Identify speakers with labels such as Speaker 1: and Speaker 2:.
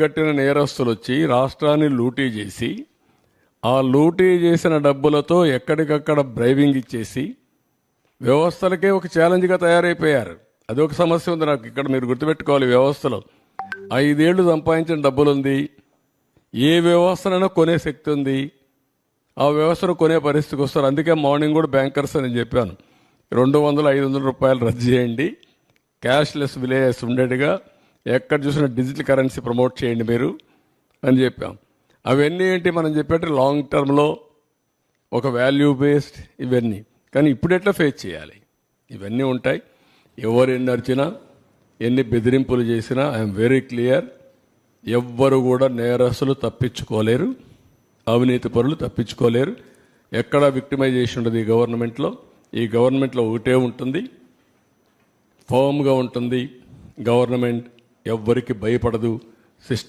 Speaker 1: కట్టిన నేరస్తులు వచ్చి రాష్ట్రాన్ని లూటీ చేసి ఆ లూటీ చేసిన డబ్బులతో ఎక్కడికక్కడ బ్రైవింగ్ ఇచ్చేసి వ్యవస్థలకే ఒక ఛాలెంజ్గా తయారైపోయారు. అదొక సమస్య ఉంది నాకు ఇక్కడ, మీరు గుర్తుపెట్టుకోవాలి. వ్యవస్థలో 5 ఏళ్లు సంపాదించిన డబ్బులుంది, ఏ వ్యవస్థనైనా కొనే శక్తి ఉంది, ఆ వ్యవస్థను కొనే పరిస్థితికి వస్తారు. అందుకే మార్నింగ్ కూడా బ్యాంకర్స్ అని చెప్పాను, 200-500 రూపాయలు రద్దు చేయండి, క్యాష్లెస్ విలేజెస్ ఉండేట్టుగా ఎక్కడ చూసినా డిజిటల్ కరెన్సీ ప్రమోట్ చేయండి మీరు అని చెప్పాం. అవన్నీ ఏంటి మనం చెప్పేట్టు లాంగ్ టర్మ్లో ఒక వాల్యూ బేస్డ్ ఇవన్నీ. కానీ ఇప్పుడు ఎట్లా ఫేస్ చేయాలి ఇవన్నీ ఉంటాయి. ఎవరు ఎన్ని అరిచినా ఎన్ని బెదిరింపులు చేసినా ఐఎమ్ వెరీ క్లియర్, ఎవ్వరు కూడా నేరస్తులు తప్పించుకోలేరు, అవినీతి పరులు తప్పించుకోలేరు. ఎక్కడ విక్టిమైజేషన్ ఉండదు ఈ గవర్నమెంట్లో. ఈ గవర్నమెంట్లో ఒకటే ఉంటుంది, ఫర్మ్గా ఉంటుంది గవర్నమెంట్, ఎవ్వరికి భయపడదు.